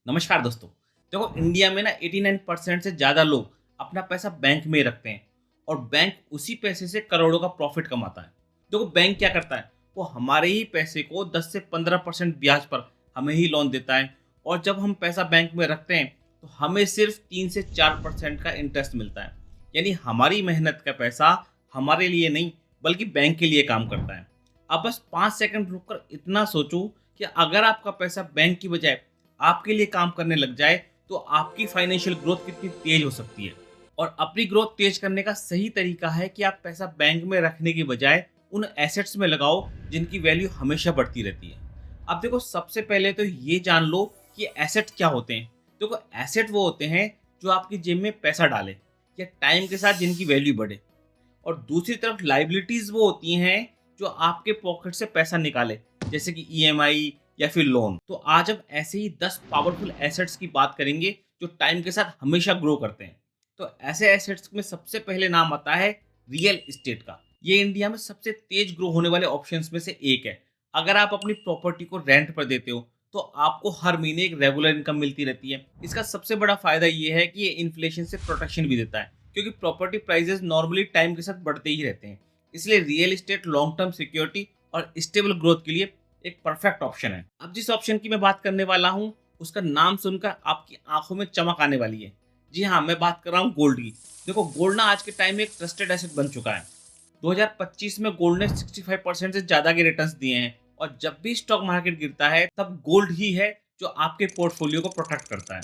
नमस्कार दोस्तों। देखो, इंडिया में ना 89% से ज़्यादा लोग अपना पैसा बैंक में रखते हैं और बैंक उसी पैसे से करोड़ों का प्रॉफिट कमाता है। देखो, बैंक क्या करता है, वो हमारे ही पैसे को 10 से 15% ब्याज पर हमें ही लोन देता है। और जब हम पैसा बैंक में रखते हैं तो हमें सिर्फ 3 से 4% का इंटरेस्ट मिलता है। यानी हमारी मेहनत का पैसा हमारे लिए नहीं बल्कि बैंक के लिए काम करता है। अब बस 5 सेकंड रुककर इतना सोचो कि अगर आपका पैसा बैंक की बजाय आपके लिए काम करने लग जाए तो आपकी फाइनेंशियल ग्रोथ कितनी तेज हो सकती है। और अपनी ग्रोथ तेज करने का सही तरीका है कि आप पैसा बैंक में रखने की बजाय उन एसेट्स में लगाओ जिनकी वैल्यू हमेशा बढ़ती रहती है। अब देखो, सबसे पहले तो ये जान लो कि एसेट क्या होते हैं। देखो, एसेट वो होते हैं जो आपकी जेब में पैसा डाले या टाइम के साथ जिनकी वैल्यू बढ़े। और दूसरी तरफ लाइबिलिटीज वो होती हैं जो आपके पॉकेट से पैसा निकाले, जैसे कि ईएमआई या फिर लोन। तो आज हम ऐसे ही 10 पावरफुल एसेट्स की बात करेंगे जो टाइम के साथ हमेशा ग्रो करते हैं। तो ऐसे एसेट्स में सबसे पहले नाम आता है रियल एस्टेट का। ये इंडिया में सबसे तेज ग्रो होने वाले ऑप्शंस में से एक है। अगर आप अपनी प्रॉपर्टी को रेंट पर देते हो तो आपको हर महीने एक रेगुलर इनकम मिलती रहती है। इसका सबसे बड़ा फायदा ये है कि ये इन्फ्लेशन से प्रोटेक्शन भी देता है, क्योंकि प्रॉपर्टी प्राइसेस नॉर्मली टाइम के साथ बढ़ते ही रहते हैं। इसलिए real estate long term security और स्टेबल ग्रोथ के लिए एक परफेक्ट ऑप्शन है। अब जिस ऑप्शन की मैं बात करने वाला हूँ उसका नाम सुनकर आपकी आंखों में चमक आने वाली है। जी हाँ, मैं बात कर रहा हूँ गोल्ड की। देखो, गोल्ड ना आज के टाइम में एक ट्रस्टेड एसेट बन चुका है। 2025 में गोल्ड ने 65% से ज़्यादा के रिटर्न्स दिए हैं। और जब भी स्टॉक मार्केट गिरता है तब गोल्ड ही है जो आपके पोर्टफोलियो को प्रोटेक्ट करता है।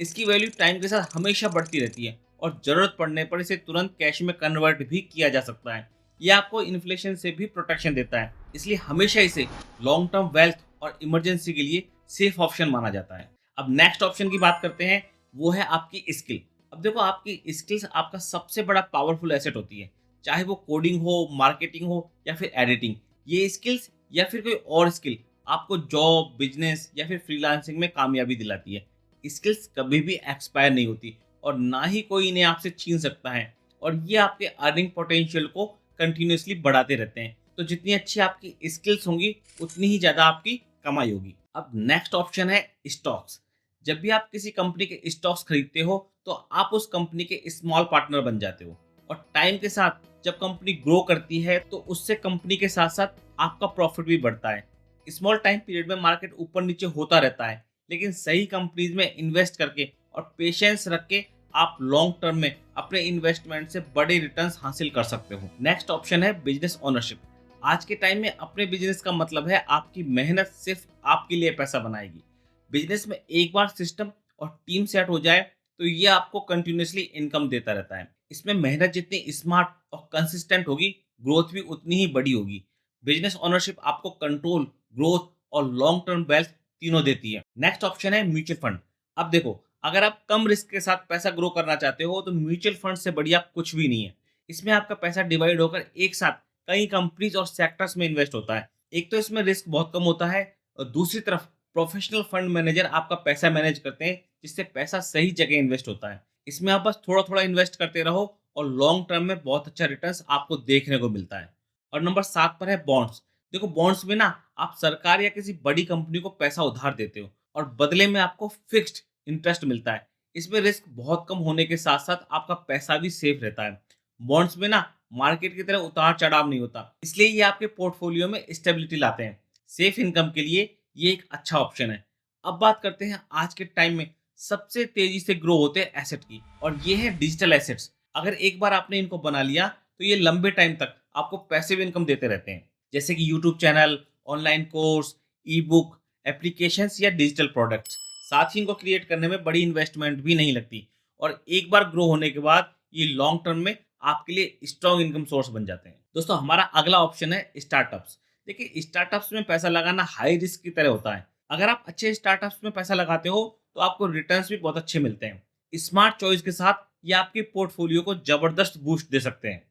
इसकी वैल्यू टाइम के साथ हमेशा बढ़ती रहती है और ज़रूरत पड़ने पर इसे तुरंत कैश में कन्वर्ट भी किया जा सकता है। यह आपको इन्फ्लेशन से भी प्रोटेक्शन देता है, इसलिए हमेशा इसे लॉन्ग टर्म वेल्थ और इमरजेंसी के लिए सेफ ऑप्शन माना जाता है। अब नेक्स्ट ऑप्शन की बात करते हैं, वो है आपकी स्किल। अब देखो, आपकी स्किल्स आपका सबसे बड़ा पावरफुल एसेट होती है। चाहे वो कोडिंग हो, मार्केटिंग हो या फिर एडिटिंग। ये स्किल्स या फिर कोई और स्किल आपको जॉब, बिजनेस या फिर फ्रीलांसिंग में कामयाबी दिलाती है। स्किल्स कभी भी एक्सपायर नहीं होती और ना ही कोई इन्हें आपसे छीन सकता है। और ये आपके अर्निंग पोटेंशियल को कंटिन्यूअसली बढ़ाते रहते हैं। तो जितनी अच्छी आपकी स्किल्स होंगी उतनी ही ज़्यादा आपकी कमाई होगी। अब नेक्स्ट ऑप्शन है स्टॉक्स। जब भी आप किसी कंपनी के स्टॉक्स खरीदते हो तो आप उस कंपनी के स्मॉल पार्टनर बन जाते हो। और टाइम के साथ जब कंपनी ग्रो करती है तो उससे कंपनी के साथ साथ आपका प्रॉफिट भी बढ़ता है। स्मॉल टाइम पीरियड में मार्केट ऊपर नीचे होता रहता है, लेकिन सही कंपनीज में इन्वेस्ट करके और पेशेंस रख के आप लॉन्ग टर्म में अपने इन्वेस्टमेंट से बड़े रिटर्न्स हासिल कर सकते हो। नेक्स्ट ऑप्शन है बिजनेस ओनरशिप। आज के टाइम में अपने बिजनेस का मतलब है आपकी मेहनत सिर्फ आपके लिए पैसा बनाएगी। बिजनेस में एक बार सिस्टम और टीम सेट हो जाए तो ये आपको कंटिन्यूसली इनकम देता रहता है। इसमें मेहनत जितनी स्मार्ट और कंसिस्टेंट होगी, ग्रोथ भी उतनी ही बड़ी होगी। बिजनेस ओनरशिप आपको कंट्रोल, ग्रोथ और लॉन्ग टर्म वेल्थ तीनों देती है। नेक्स्ट ऑप्शन है म्यूचुअल फंड। अब देखो, अगर आप कम रिस्क के साथ पैसा ग्रो करना चाहते हो तो म्यूचुअल फंड से बढ़िया कुछ भी नहीं है। इसमें आपका पैसा डिवाइड होकर एक साथ कई कंपनीज और सेक्टर्स में इन्वेस्ट होता है। एक तो इसमें रिस्क बहुत कम होता है और दूसरी तरफ प्रोफेशनल फंड मैनेजर आपका पैसा मैनेज करते हैं, जिससे पैसा सही जगह इन्वेस्ट होता है। इसमें आप बस थोड़ा थोड़ा इन्वेस्ट करते रहो और लॉन्ग टर्म में बहुत अच्छा रिटर्न्स आपको देखने को मिलता है। और नंबर 7 पर है बॉन्ड्स। देखो, बॉन्ड्स में ना आप सरकार या किसी बड़ी कंपनी को पैसा उधार देते हो और बदले में आपको फिक्स्ड इंटरेस्ट मिलता है। इसमें रिस्क बहुत कम होने के साथ साथ आपका पैसा भी सेफ रहता है। बॉन्ड्स में ना मार्केट की तरह उतार चढ़ाव नहीं होता, इसलिए ये आपके पोर्टफोलियो में स्टेबिलिटी लाते हैं। सेफ इनकम के लिए ये एक अच्छा ऑप्शन है। अब बात करते हैं आज के टाइम में सबसे तेजी से ग्रो होते हैं एसेट की, और ये है डिजिटल एसेट्स। अगर एक बार आपने इनको बना लिया तो ये लंबे टाइम तक आपको पैसिव इनकम देते रहते हैं, जैसे कि यूट्यूब चैनल, ऑनलाइन कोर्स, ई बुक, एप्लीकेशंस या डिजिटल प्रोडक्ट्स। साथ ही इनको क्रिएट करने में बड़ी इन्वेस्टमेंट भी नहीं लगती और एक बार ग्रो होने के बाद ये लॉन्ग टर्म में आपके लिए स्ट्रॉन्ग इनकम सोर्स बन जाते हैं। दोस्तों, हमारा अगला ऑप्शन है स्टार्टअप्स। देखिए, स्टार्टअप्स में पैसा लगाना हाई रिस्क की तरह होता है। अगर आप अच्छे स्टार्टअप्स में पैसा लगाते हो तो आपको रिटर्न्स भी बहुत अच्छे मिलते हैं। स्मार्ट चॉइस के साथ ये आपके पोर्टफोलियो को जबरदस्त बूस्ट दे सकते हैं।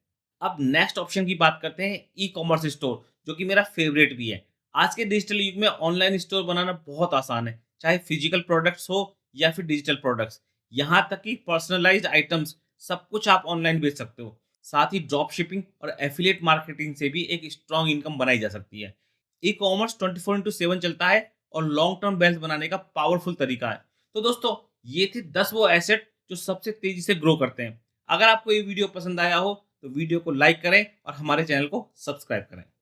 अब नेक्स्ट ऑप्शन की बात करते हैं ई कॉमर्स स्टोर, जो कि मेरा फेवरेट भी है। आज के डिजिटल युग में ऑनलाइन स्टोर बनाना बहुत आसान है, चाहे फिजिकल प्रोडक्ट्स हो या फिर डिजिटल प्रोडक्ट्स। यहाँ तक कि पर्सनलाइज्ड आइटम्स, सब कुछ आप ऑनलाइन बेच सकते हो। साथ ही ड्रॉप शिपिंग और एफिलिएट मार्केटिंग से भी एक स्ट्रॉन्ग इनकम बनाई जा सकती है। ई कॉमर्स 24/7 चलता है और लॉन्ग टर्म वेल्थ बनाने का पावरफुल तरीका है। तो दोस्तों ये थे 10 वो एसेट जो सबसे तेजी से ग्रो करते हैं। अगर आपको ये वीडियो पसंद आया हो तो वीडियो को लाइक करें और हमारे चैनल को सब्सक्राइब करें।